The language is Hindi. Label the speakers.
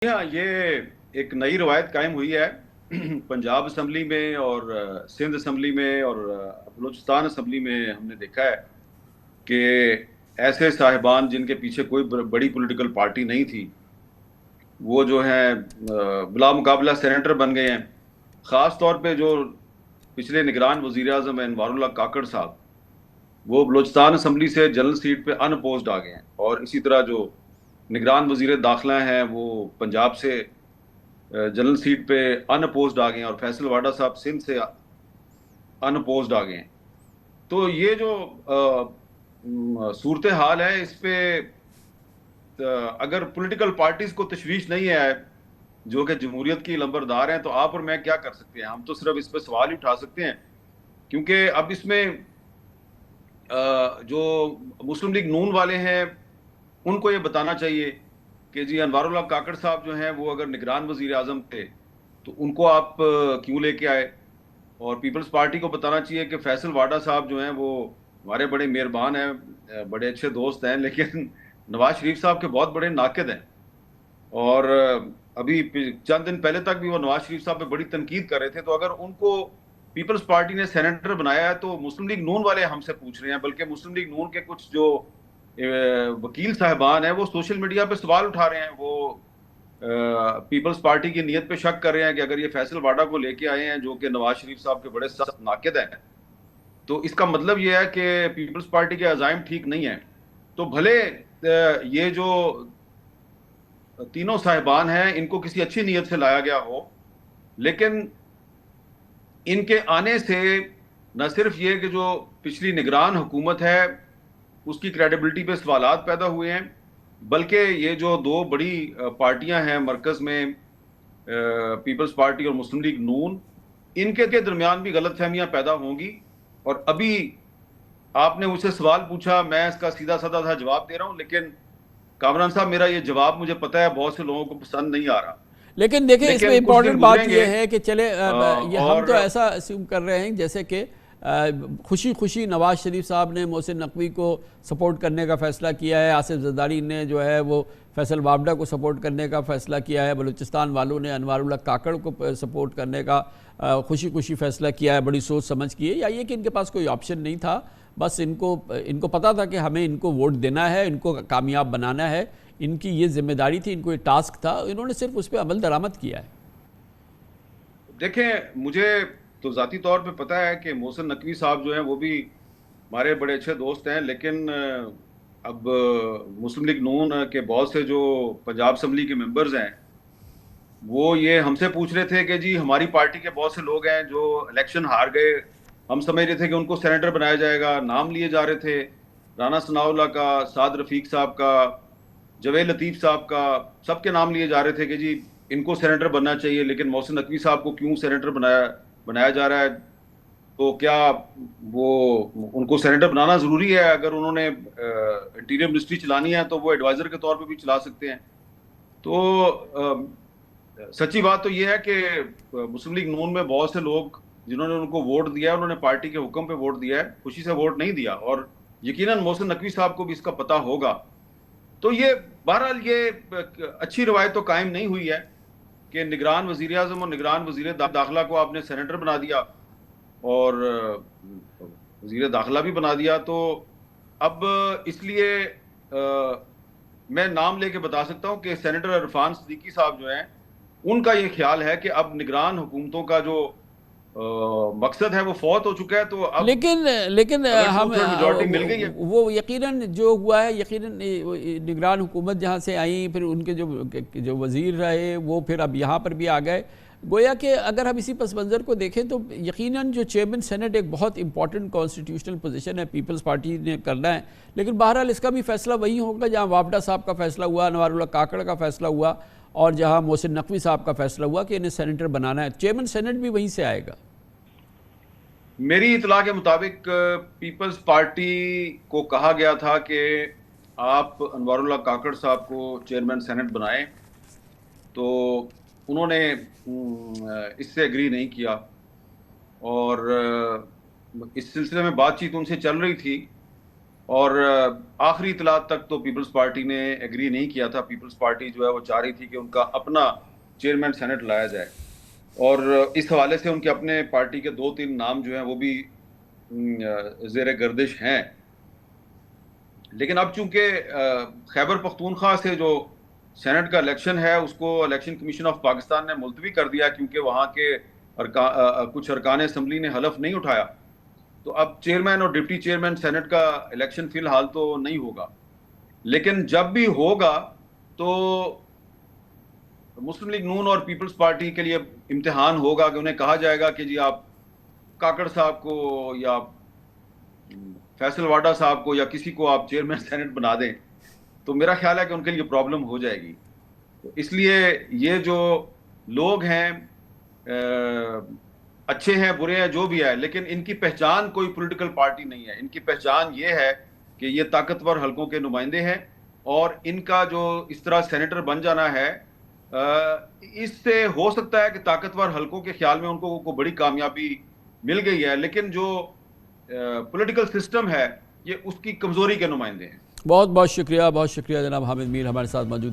Speaker 1: हाँ, ये एक नई रवायत कायम हुई है पंजाब असम्बली में और सिंध असम्बली में और बलूचिस्तान असम्बली में हमने देखा है कि ऐसे साहिबान जिनके पीछे कोई बड़ी पॉलिटिकल पार्टी नहीं थी, वो जो है बिला मुकाबला सेनेटर बन गए हैं। ख़ास तौर पे जो पिछले निगरान वज़ीर आज़म अनवारुल्लाह काकड़ साहब, वो बलूचिस्तान असम्बली से जनरल सीट पे अनअपोज्ड आ गए हैं। और इसी तरह जो निगरान वज़ीर दाखिला हैं, वो पंजाब से जनरल सीट पे अनअपोज्ड आ गए हैं और फैसल वाडा साहब सिंध से अनअपोज्ड आ गए हैं। तो ये जो सूरत हाल है, इस पे अगर पॉलिटिकल पार्टीज को तशवीश नहीं है जो कि जमहूरियत की लंबरदार हैं, तो आप और मैं क्या कर सकते हैं? हम तो सिर्फ इस पे सवाल ही उठा सकते हैं, क्योंकि अब इसमें जो मुस्लिम लीग नून वाले हैं, उनको ये बताना चाहिए कि जी अनवारुल्लाह काकड़ साहब जो हैं, वो अगर निगरान वजीर आजम थे तो उनको आप क्यों लेके आए। और पीपल्स पार्टी को बताना चाहिए कि फैसल वाडा साहब जो हैं, वो हमारे बड़े मेहरबान हैं, बड़े अच्छे दोस्त हैं, लेकिन नवाज शरीफ साहब के बहुत बड़े नाकिद हैं। और अभी चंद दिन पहले तक भी वो नवाज शरीफ साहब पे बड़ी तनकीद कर रहे थे। तो अगर उनको पीपल्स पार्टी ने सेनेटर बनाया है, तो मुस्लिम लीग नून वाले हमसे पूछ रहे हैं, बल्कि मुस्लिम लीग नून के कुछ जो वकील साहबान हैं, वो सोशल मीडिया पे सवाल उठा रहे हैं। वो पीपल्स पार्टी की नीयत पे शक कर रहे हैं कि अगर ये फैसल वाडा को लेके आए हैं, जो कि नवाज शरीफ साहब के बड़े सख्त नाकिद हैं, तो इसका मतलब ये है कि पीपल्स पार्टी के अजाइम ठीक नहीं है। तो भले ये जो तीनों साहिबान हैं, इनको किसी अच्छी नीयत से लाया गया हो, लेकिन इनके आने से न सिर्फ ये कि जो पिछली निगरान हुकूमत है, उसकी क्रेडिबिलिटी पे सवालात पैदा हुए हैं, बल्कि ये जो दो बड़ी पार्टियां हैं मरकज में, पीपल्स पार्टी और मुस्लिम लीग नून, इनके के दरमियान भी गलतफहमियां पैदा होंगी। और अभी आपने मुझसे सवाल पूछा, मैं इसका सीधा साधा सा जवाब दे रहा हूं, लेकिन कामरान साहब, मेरा ये जवाब मुझे पता है बहुत से लोगों को पसंद नहीं आ रहा,
Speaker 2: लेकिन देखिए इसमें
Speaker 1: लेकिन कुछ दिन
Speaker 2: इम्पॉर्टेंट बात
Speaker 1: गुजरेंगे।
Speaker 2: यह है कि चले ये हम
Speaker 1: और
Speaker 2: तो ऐसा अस्यूम कर रहे हैं जैसे कि खुशी खुशी नवाज शरीफ साहब ने मोहसिन नकवी को सपोर्ट करने का फ़ैसला किया है, आसिफ जरदारी ने जो है वो फैसल वाबडा को सपोर्ट करने का फ़ैसला किया है, बलूचिस्तान वालों ने अनवारुल्लाह काकड़ को सपोर्ट करने का खुशी खुशी फ़ैसला किया है, बड़ी सोच समझ की है। या ये कि इनके पास कोई ऑप्शन नहीं था, बस इनको इनको पता था कि हमें इनको वोट देना है, इनको कामयाब बनाना है, इनकी ये जिम्मेदारी थी, इनको ये टास्क था, इन्होंने सिर्फ उस पर अमल दरामद किया है।
Speaker 1: देखें, मुझे तो ज़ाती तौर पे पता है कि मोहसिन नकवी साहब जो हैं, वो भी हमारे बड़े अच्छे दोस्त हैं, लेकिन अब मुस्लिम लीग नून के बहुत से जो पंजाब असम्बली के मेंबर्स हैं, वो ये हमसे पूछ रहे थे कि जी हमारी पार्टी के बहुत से लोग हैं जो इलेक्शन हार गए, हम समझ रहे थे कि उनको सेनेटर बनाया जाएगा, नाम लिए जा रहे थे राना सनाउल्लाह का, साद रफीक साहब का, जवेद लतीफ़ साहब का, सबके नाम लिए जा रहे थे कि जी इनको सेनेटर बनना चाहिए, लेकिन मोहसिन नकवी साहब को क्यों सेनेटर बनाया बनाया जा रहा है? तो क्या वो उनको सेनेटर बनाना जरूरी है? अगर उन्होंने इंटीरियर मिनिस्ट्री चलानी है, तो वो एडवाइजर के तौर पे भी चला सकते हैं। तो सच्ची बात तो ये है कि मुस्लिम लीग नून में बहुत से लोग जिन्होंने उनको वोट दिया है, उन्होंने पार्टी के हुक्म पे वोट दिया है, खुशी से वोट नहीं दिया। और यकीनन मोहसिन नकवी साहब को भी इसका पता होगा। तो ये बहरहाल ये अच्छी रवायत तो कायम नहीं हुई है कि निगरान वजीर आजम और निगरान वजीर दाखिला को आपने सेनेटर बना दिया और वजीर दाखिला भी बना दिया। तो अब इसलिए मैं नाम लेके बता सकता हूं कि सेनेटर इरफान सिद्दीकी साहब जो हैं, उनका ये ख्याल है कि अब निगरान हुकूमतों का जो मकसद है वो फौत हो चुका है। तो अब
Speaker 2: लेकिन लेकिन
Speaker 1: अगर टू
Speaker 2: हम
Speaker 1: थर्ड मेजोरिटी मिल गई है।
Speaker 2: वो यकीनन जो हुआ है, यकीनन निगरान हुकूमत जहाँ से आई, फिर उनके जो जो वज़ीर रहे वो फिर अब यहाँ पर भी आ गए। गोया कि अगर हम इसी पस मंज़र को देखें तो यकीनन जो चेयरमैन सेनेट एक बहुत इंपॉर्टेंट कॉन्स्टिट्यूशनल पोजीशन है, पीपल्स पार्टी ने करना है। लेकिन बहरहाल इसका भी फैसला वही होगा जहाँ वापडा साहब का फैसला हुआ, अनवारुल्लाह काकड़ का फैसला हुआ, और जहाँ मोहसिन नकवी साहब का फैसला हुआ कि इन्हें सेनेटर बनाना है। चेयरमैन सेनेट भी वहीं से आएगा।
Speaker 1: मेरी इतला के मुताबिक पीपल्स पार्टी को कहा गया था कि आप अनवारुल्लाह काकड़ साहब को चेयरमैन सेनेट बनाएं, तो उन्होंने इससे एग्री नहीं किया। और इस सिलसिले में बातचीत उनसे चल रही थी, और आखिरी इतलात तक तो पीपल्स पार्टी ने एग्री नहीं किया था। पीपल्स पार्टी जो है वो चाह रही थी कि उनका अपना चेयरमैन सेनेट लाया जाए, और इस हवाले से उनके अपने पार्टी के 2-3 नाम जो हैं वो भी जेर गर्दिश हैं। लेकिन अब चूंकि खैबर पख्तूनख्वा से जो सेनेट का इलेक्शन है उसको इलेक्शन कमीशन ऑफ पाकिस्तान ने मुलतवी कर दिया, क्योंकि वहां के कुछ अरकान असम्बली ने हलफ नहीं उठाया, तो अब चेयरमैन और डिप्टी चेयरमैन सेनेट का इलेक्शन फिलहाल तो नहीं होगा। लेकिन जब भी होगा तो मुस्लिम लीग नून और पीपल्स पार्टी के लिए इम्तिहान होगा कि उन्हें कहा जाएगा कि जी आप काकड़ साहब को या फैसल वाडा साहब को या किसी को आप चेयरमैन सेनेट बना दें, तो मेरा ख्याल है कि उनके लिए प्रॉब्लम हो जाएगी। तो इसलिए ये जो लोग हैं, अच्छे हैं बुरे हैं जो भी है, लेकिन इनकी पहचान कोई पॉलिटिकल पार्टी नहीं है। इनकी पहचान ये है कि ये ताकतवर हलकों के नुमाइंदे हैं, और इनका जो इस तरह सेनेटर बन जाना है, इससे हो सकता है कि ताकतवर हलकों के ख्याल में उनको को बड़ी कामयाबी मिल गई है, लेकिन जो पॉलिटिकल सिस्टम है ये उसकी कमजोरी के नुमाइंदे हैं।
Speaker 2: बहुत बहुत शुक्रिया, बहुत शुक्रिया जनाब हामिद मीर हमारे साथ मौजूद थे।